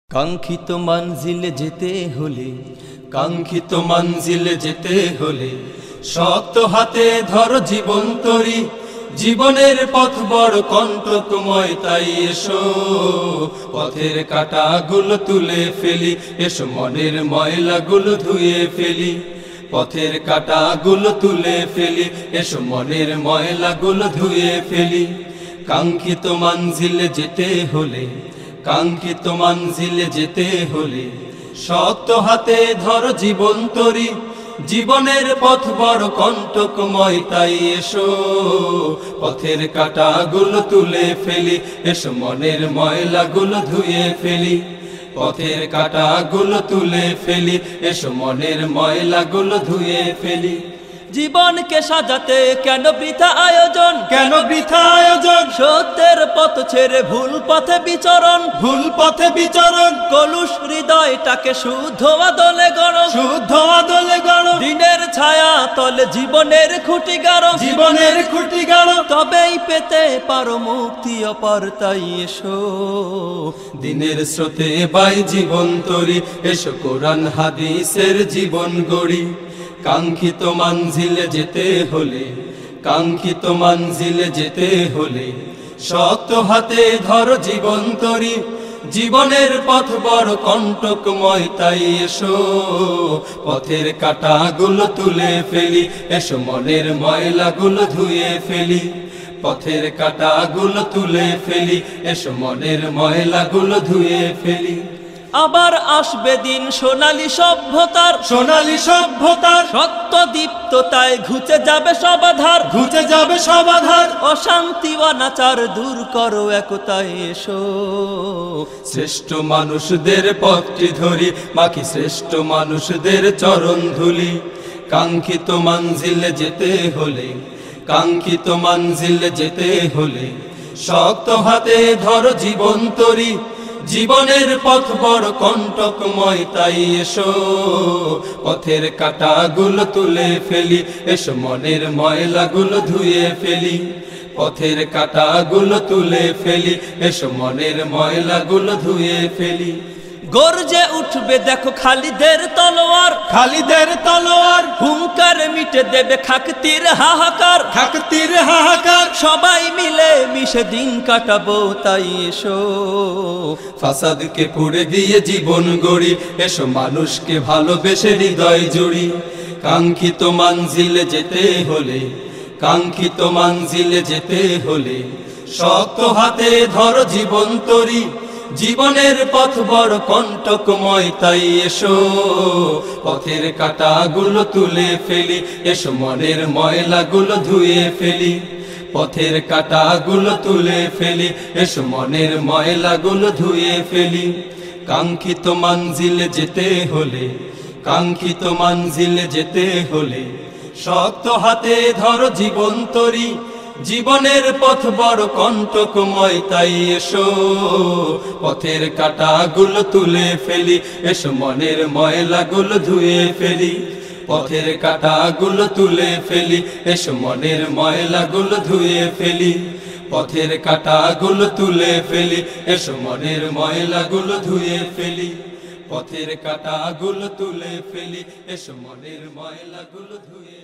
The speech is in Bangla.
কাঙ্ক্ষিত মঞ্জিলে যেতে হলে কাঙ্ক্ষিত মঞ্জিলে যেতে হলে শক্ত হাতে ধরো জীবন তরি জীবনের পথ বড় কণ্টকময় তাই এসো পথের কাঁটাগুলো তুলে ফেলি এসো মনের ময়লাগুলো ধুয়ে ফেলি পথের কাঁটাগুলো তুলে ফেলি এসো মনের ময়লাগুলো ধুয়ে ফেলি কাঙ্ক্ষিত মঞ্জিলে যেতে হলে কাঙ্ক্ষিত মঞ্জিলে যেতে হলে শক্ত হাতে ধরো জীবন তরি জীবনের পথ বড় কণ্টকময় তাই এসো পথের কাঁটাগুলো তুলে ফেলি এসো মনের ময়লাগুলো ধুয়ে ফেলি পথের কাঁটাগুলো তুলে ফেলি এসো মনের ময়লাগুলো ধুয়ে ফেলি জীবনকে সাজাতে কেন বৃথা আয়োজন কেন বৃথা আয়োজন সত্যের পথ ছেড়ে ভুল পথে বিচরণ কলুষ হৃদয়টাকে শুদ্ধ আদলে গড়ো দিনের ছায়া তলে জীবনের খুঁটি গাড়ো তবেই পেতে পারো মুক্তি অপার তাই এসো দিনের স্রোতে বাই জীবন তরি এসো কোরআন হাদিসের জীবন গড়ি কাঙ্ক্ষিত মঞ্জিলে যেতে হলে কাঙ্ক্ষিত মঞ্জিলে যেতে হলে শক্ত হাতে ধরো জীবন তরি জীবনের পথ বড় কণ্টকময় তাই এসো পথের কাঁটাগুলো তুলে ফেলি এসো মনের ময়লাগুলো ধুয়ে ফেলি পথের কাঁটাগুলো তুলে ফেলি এসো মনের ময়লাগুলো ধুয়ে ফেলি আবার আসবে দিন সোনালী সভ্যতার সত্য দীপ্ততায় ঘুচে যাবে সব আধার অশান্তি অনাচার দূর করো একতায় এসো শ্রেষ্ঠ মানুষদের পথটি ধরি বাকি শ্রেষ্ঠ মানুষদের চরণ ধুলি কাঙ্ক্ষিত মঞ্জিলে যেতে হলে কাঙ্ক্ষিত মঞ্জিলে যেতে হলে শক্ত হাতে ধরো জীবন তরি জীবনের পথ বড় কণ্টকময় তাই এসো পথের কাঁটাগুলো তুলে ফেলি এসো মনের ময়লাগুলো ধুয়ে ফেলি পথের কাঁটাগুলো তুলে ফেলি এসো মনের ময়লাগুলো ধুয়ে ফেলি গর্জে উঠবে দেখো খালিদের তলোয়ার হুঙ্কার মিটে দেবে খাকতির হাহাকার সবাই মিলে মিশে দিন কাটাবো তাই এসো ফাসাদকে পুড়ে দিয়ে জীবন গড়ি এসো মানুষকে ভালোবেসে হৃদয় জুড়ি কাঙ্ক্ষিত মঞ্জিলে যেতে হলে কাঙ্ক্ষিত মঞ্জিলে যেতে হলে শক্ত হাতে ধরো জীবন তরি জীবনের পথ বড় কণ্টকময় তাই এসো পথের কাঁটাগুলো তুলে ফেলি এসো মনের ময়লাগুলো ধুয়ে ফেলি পথের কাঁটাগুলো তুলে ফেলি এসো মনের ময়লাগুলো ধুয়ে ফেলি কাঙ্ক্ষিত মঞ্জিলে যেতে হলে কাঙ্ক্ষিত মঞ্জিলে যেতে হলে শক্ত হাতে ধরো জীবন তরি জীবনের পথ বড় কণ্টকময় তাই এসো পথের কাঁটাগুলো তুলে ফেলি এসো মনের ময়লাগুলো ধুয়ে ফেলি পথের কাঁটাগুলো তুলে ফেলি এসো মনের ময়লাগুলো ধুয়ে ফেলি পথের কাঁটাগুলো তুলে ফেলি এসো মনের ময়লাগুলো ধুয়ে ফেলি পথের কাঁটাগুলো তুলে ফেলি এসো মনের ময়লাগুলো ধুয়ে